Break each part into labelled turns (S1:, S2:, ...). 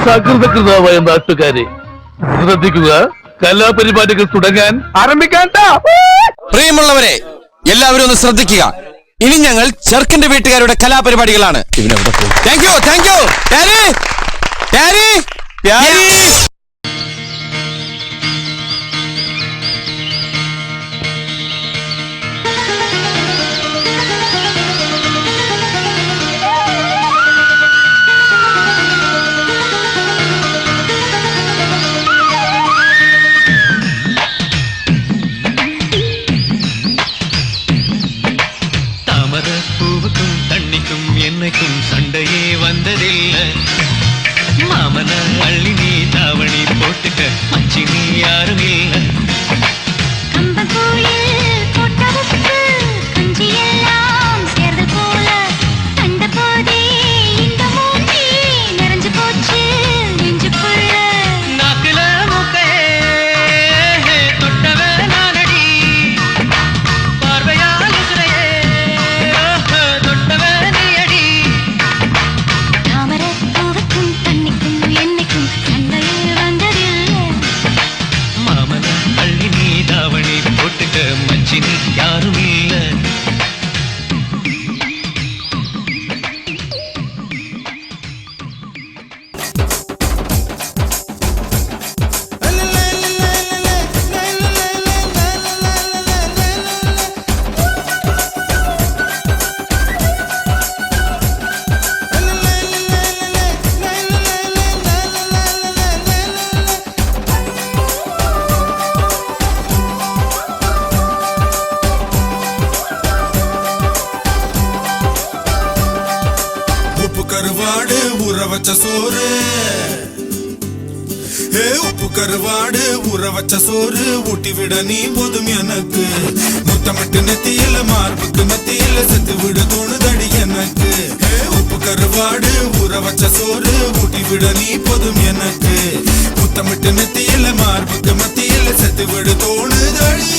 S1: സകൃതകൃതമായ നാട്ടുകാരെ ശ്രദ്ധിക്കുക, കലാപരിപാടികൾ തുടങ്ങാൻ ആരംഭിക്കാൻ.
S2: പ്രിയമുള്ളവരെ, എല്ലാവരും ഒന്ന് ശ്രദ്ധിക്കുക. ഇനി ഞങ്ങൾ ചെറുക്കന്റെ വീട്ടുകാരുടെ കലാപരിപാടികളാണ്. Thank you, thank you.
S3: பூவுக்கும் தண்ணிக்கும் என்னைக்கும் சண்டையே வந்ததில்லை. மாமன அள்ளி நீ தாவணி போட்டுக்க மச்சி நீ யாரும் இல்லை. யாரும் இல்லை.
S4: கருவாடு ஊற வச்ச சோறு, உப்பு கருவாடு ஊற வச்ச சோறு ஊட்டி விட நீ போதும் எனக்கு. முத்தமிட்டு நெத்தியில மார்புக்கு மத்தியில செத்து விட தோணுதடி எனக்கு. உப்பு கருவாடு ஊற வச்ச சோறு ஊட்டி விட நீ போதும் எனக்கு. முத்தமிட்டு நெத்தியில மார்புக்கு மத்தியில செத்து விட தோணுதடி.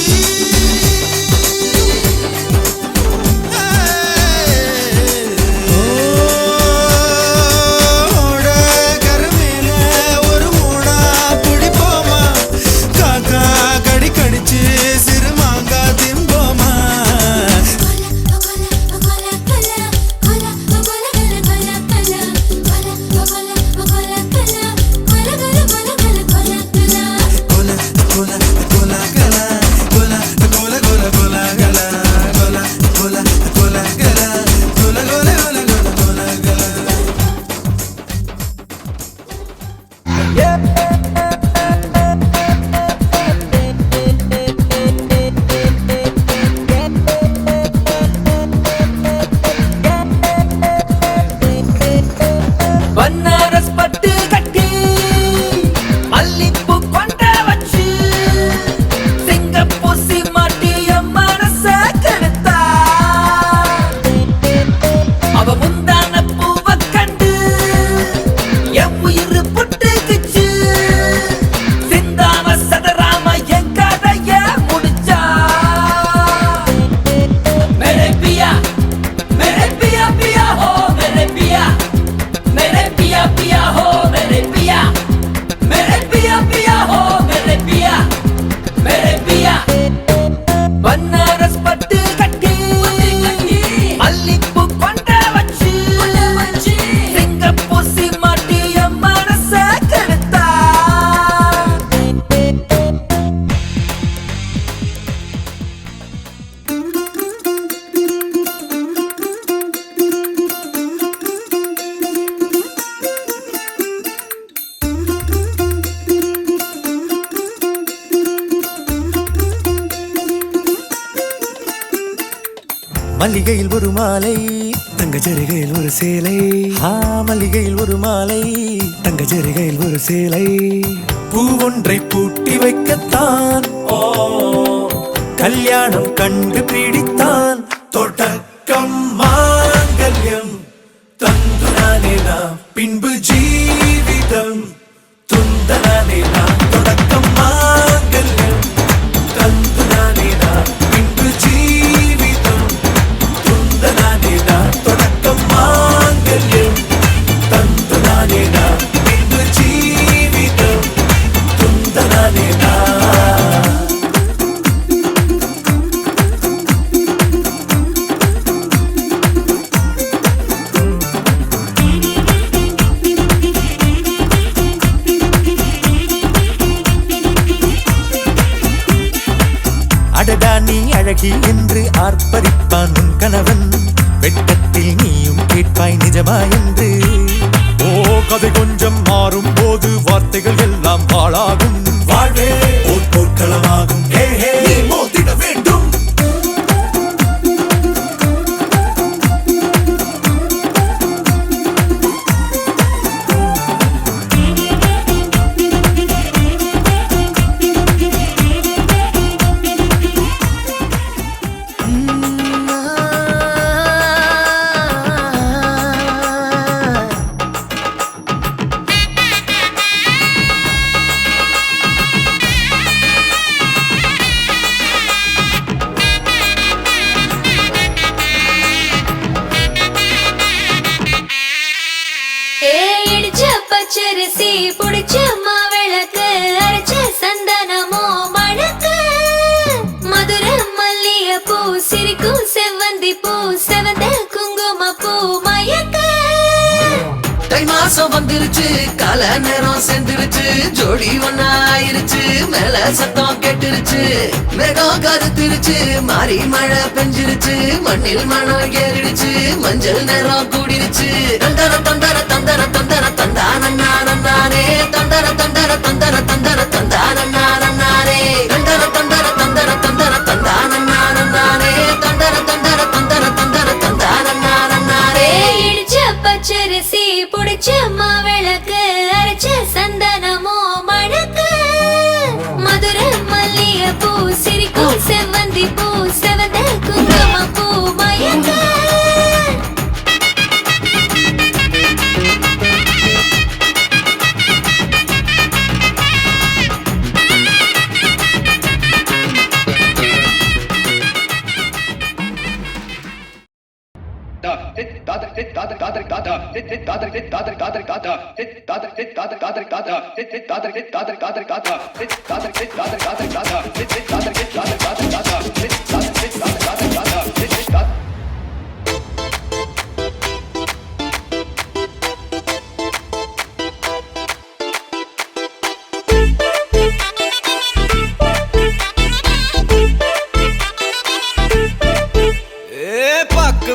S5: மல்லிகையில் ஒரு மாலை தங்க ஜரிகையில் ஒரு சேலை. மல்லிகையில் ஒரு மாலை தங்க ஜரிகையில் ஒரு சேலை. பூ ஒன்றை பூட்டி வைக்கத்தான் கல்யாணம் கண்டு பிடித்தான். தொடக்கம் மாங்கல்யம் தந்துனானே நாம் பின்பு ஜீவிதம் துந்தனானே நாம். தொடக்கம் மாங்கல்யம் தந்துனானே நாம் பின்பு ஜீவிதம் துந்தனானே நாம். தொடக்கம் மாங்கல்யம் தந்துனானே இருப்பான் உன் கணவன் வெட்டத்தில் நீயும் கேட்பாய் நிஜமா என்று ஓ கதை கொஞ்சம் மாறும் போது வார்த்தைகள் எல்லாம் பாழாகும் வாழ்வே ஓர் போர்க்களமாகும் நீ மோதிட வேண்டும்
S6: பச்சரிசி புடிச்ச மாவிளக்கு அரைச்ச சந்தனமோ மணக்கு மதுர மல்லிய பூ சிரிக்கும் செவ்வந்தி பூ செவந்த குங்கும பூ மயக்க
S7: தை மாசம் வந்துருச்சு கால நேரம் சேர்ந்துருச்சு ஜோடி ஒன்னா ஆயிருச்சு மேல சத்தம் கேட்டுருச்சு மேகம் கருத்துருச்சு மாறி மழை பெஞ்சிருச்சு மண்ணில் மணம் ஏறிடுச்சு மஞ்சள் நேரம் கூடிருச்சு தந்தர தந்தர தந்தர தந்தர தந்தானே தந்தர தந்தர தந்தர தந்தர தந்தானே தந்தர தந்தர தந்தர தந்தர தந்தானே தந்தர தந்தர தந்தர தந்தர தந்தானே
S6: இடிச்ச பச்சரிசி புடிச்ச மாவிளக்கு அரைச்ச சந்தனமோ மணக்கு மதுர மல்லிய பூ சிரிக்கும் செவ்வந்தி பூ செவந்த குங்கும பூ மயக்க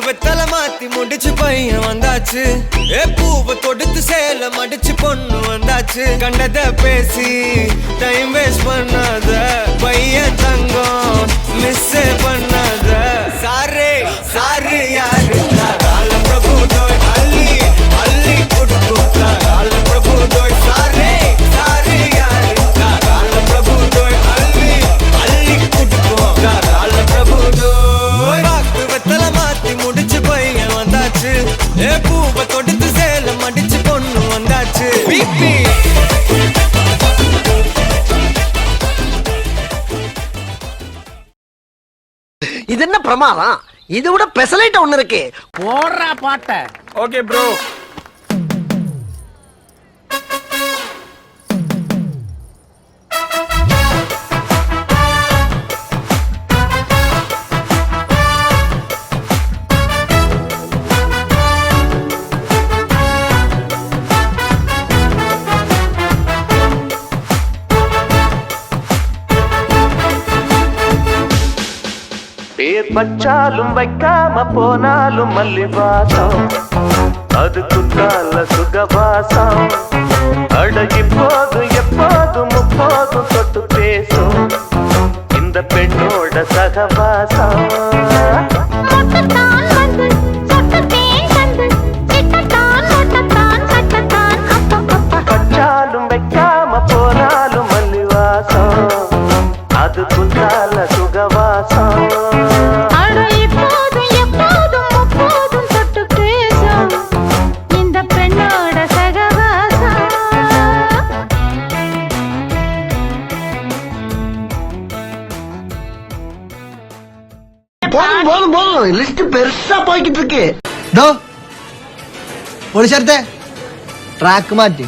S8: வெத்தலை மாத்தி முடிச்சு பையன் வந்தாச்சு பூவை கொடுத்து சேல மடிச்சு பொண்ணு வந்தாச்சு கண்டத பேசி டைம் வேஸ்ட் பண்ணாத பையன் தங்கம் மிஸ் பண்ணாத சாரே சாரு யாரு கால பிரபு தோய் அள்ளி அள்ளி குடுக்கு கால பிரபு தோய் சாரே சாரு யாரு கால பிரபு தோய் அள்ளி அள்ளி குடுக்கு கால பிரபு தோய் வெத்தலை மாத்தி முடிச்சு பையன் வந்தாச்சு பூவை தொடுத்து சேல மடிச்சு பொண்ணு வந்தாச்சு பிபி
S9: இது என்ன பிரமாதம் இது விட பெசலைட் ஒண்ணு இருக்கு
S10: போடுறா பாட்ட
S8: ஓகே ப்ரோ
S11: பேர் பச்சாலும் வைக்காம போனாலும் மல்லி வாசம் அது குத்தால சுகவாசம் அடகி போதும் எப்போதும் முப்போதும் தொட்டு பேசும் இந்த பெண்ணோட சகவாசம் பச்சாலும் வைக்காம போனாலும் மல்லி வாசம் அது குத்தால சுகவாசம்
S9: போதும் போதும் போதும் லிஸ்ட் பெருசா போய்கிட்டு இருக்கு தோ ஒரு சேர்த்த ட்ராக் மாറ്റി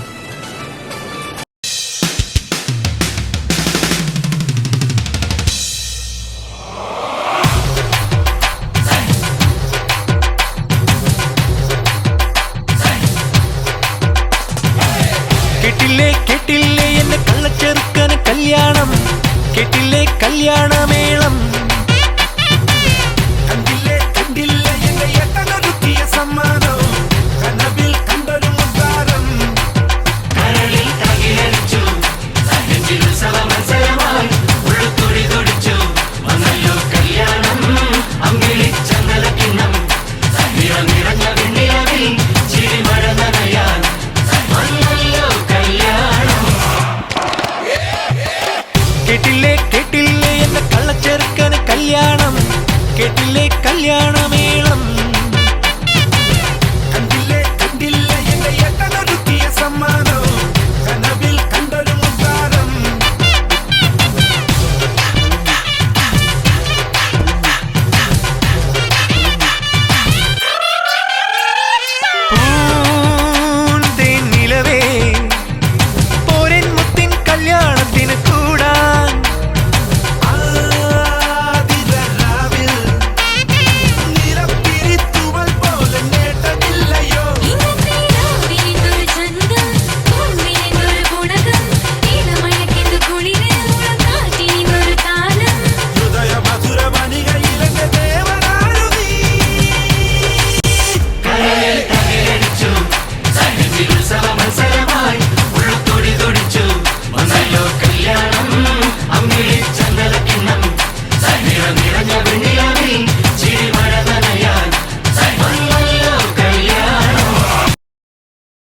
S8: கெட்டில்லே கெட்டில்லே என்ன கள்ளச்செருக்கன கல்யாணம் கெட்டில்லே கல்யாண மேளம் கண்டில்லே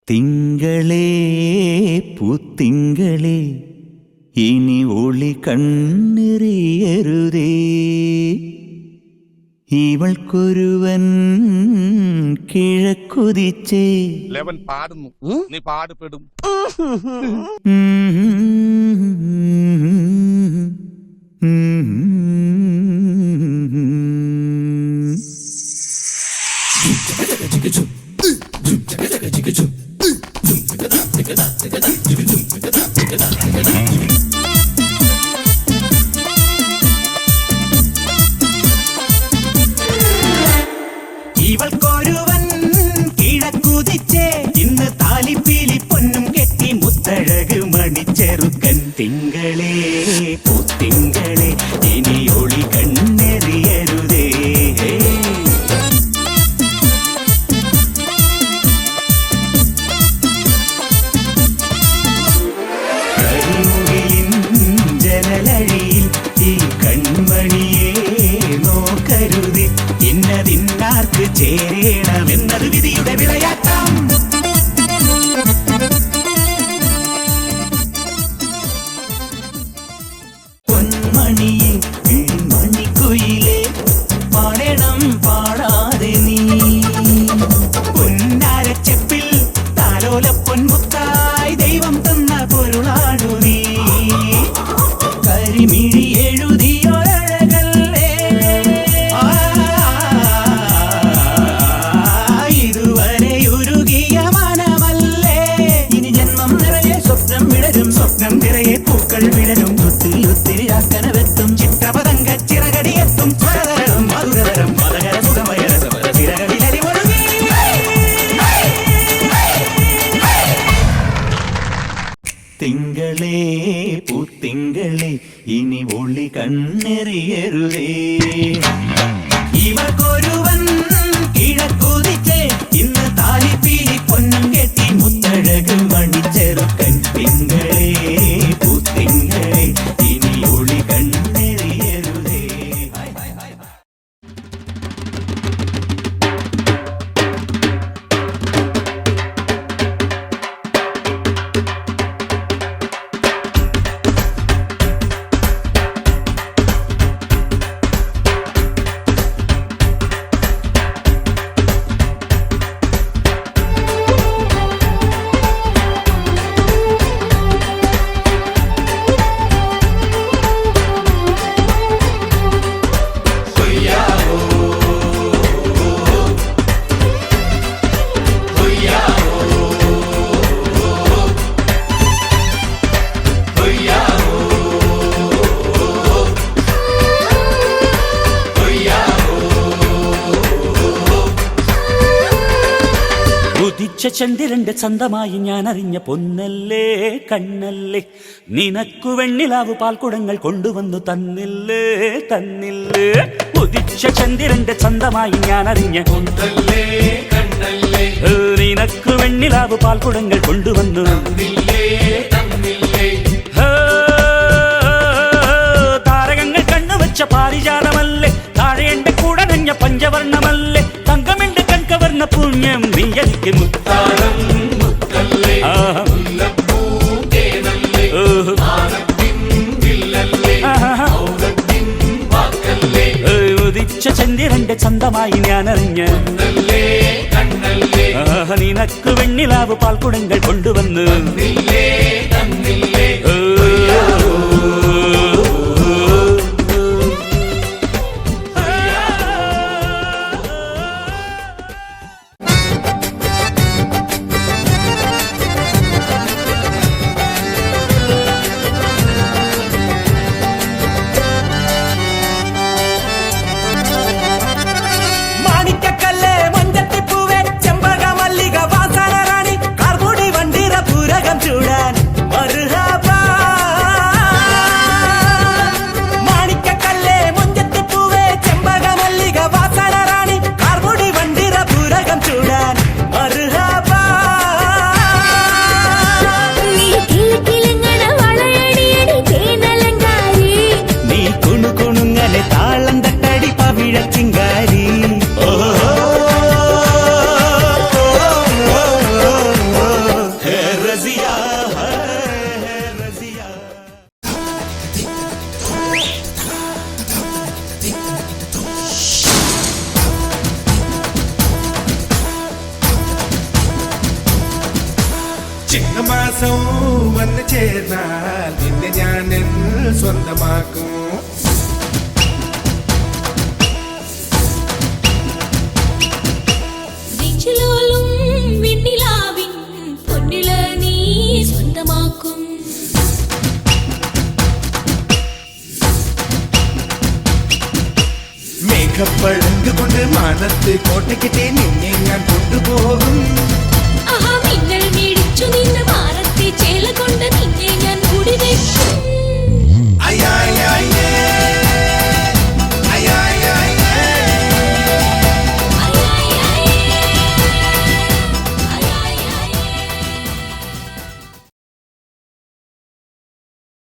S5: തിങ്കളേ പൂത്തിങ്കളേ ഇനി ഒളി കണ്ണെറിയരുതേ ഇവൾക്കൊരുവൻ കിഴക്കുതിച്ചേ
S1: പാടുന്നു നീ പാടുപെടും
S5: ഇവൾക്കൊരുവൻ കിഴക്കുതിച്ചേ ഇന്ന് താലിപ്പീലി പൊന്നും കെട്ടി മുത്തഴക് മണിച്ചെറുക്കൻ തിങ്കളേ പൂത്തിങ്കളേ ഇനി ഒളി കണ്ണെറിയരുതേ കരിമുകിലിൻ ജനലഴിയിൽ ഈ കൺമണിയെ നോക്കരുതേ ഇന്നതിന്നാർക്ക് ചേരണമെന്നത് വിധിയുടെ വിളയാട്ടം പൊന്മണിയെ മണിക്കുയിലെ പാടണം പാടാതെ നീ പൊന്നാരച്ചെപ്പിൽ താലോല പൊൻമുത്തായി ദൈവം തന്ന പൊരുളാടു നീ കരിമിഴി എഴുതിയൊരഴകല്ലേ ഇതുവരെ ഉരുകിയ മനമല്ലേ ഇനി ജന്മം നിറയെ സ്വപ്നം വിടരും സ്വപ്നം നിറയെ പൂക്കൾ വിടരും ഒത്തിരി ഒത്തിരി ആക്കനവെത്തും ചിത്രപതങ്ക ചിറകടിയെത്തും സ്വരതരം മധുരതരം മതകര സുഖമയ രസപര ചിരകവിലരി ഒഴുകി തിങ്കളേ പൂത്തിങ്കളേ ഇനി ഒളി കണ്ണെറിയരുതേ ഇവക്കൊരുവൻ കിഴക്കുതിച്ചേ ഇന്ന് താലിപ്പീലി പൊന്നും കെട്ടി മുത്തഴക് മണിച്ചെറുക്കൻ തിങ്കളേ പൂത്തിങ്കളേ ഇനി ഒളി കണ്ണെറിയരുതേ ചന്ദ്രന്റെ ചന്തമായി ഞാൻ അറിഞ്ഞ പൊന്നല്ലേ കണ്ണല്ലേ നിനക്കു വെണ്ണിലാവു പാൽക്കുടങ്ങൾ കൊണ്ടുവന്നു തന്നില്ലേ തന്നില്ലേ ഉദിച്ച ചന്ദ്രന്റെ ചന്തമായി ഞാൻ അറിഞ്ഞ പൊന്നല്ലേ കണ്ണല്ലേ നിനക്കു വെണ്ണിലാവു പാൽക്കുടങ്ങൾ കൊണ്ടുവന്നു തന്നില്ലേ തന്നില്ലേ താരകങ്ങൾ കണ്ണുവച്ച പാരിജാതമല്ലേ താഴെ എന്റെ കൂടെ നഞ്ഞ പഞ്ചവർണ്ണമല്ലേ തങ്കമെന്റെ കൺകവർണ്ണ പുണ്യം നീയലിക്ക് മുത്താളം മുത്തല്ലേ മുല്ലപ്പൂ തേനല്ലേ മാനത്തിൻ വില്ലല്ലേ ഔറത്തിൻ വാക്കല്ലേ ഉദിച്ച ചന്ദ്രന്റെ ചന്തമായി ഞാൻ അറിഞ്ഞ പൊന്നല്ലേ കണ്ണല്ലേ നിനക്ക് വെണ്ണിലാവ് പാൽക്കുടങ്ങൾ കൊണ്ടുവന്ന് തന്നില്ലേ തന്നില്ലേ
S4: ചിങ്ങമാസം വന്നു ചേർന്നാൽ നിന്നെ ഞാൻ സ്വന്തമാക്കും
S6: നെഞ്ചിലോലും വെണ്ണിലാവിൻ പൊന്നിള നീ സ്വന്തമാക്കും
S4: മേഘപ്പഴങ്ക് കൊണ്ട് മാനത്ത് കോട്ടയ്ക്കിട്ടേ നിന്നെ ഞാൻ കൊണ്ടുപോകും
S6: ആഹാ മിന്നൽ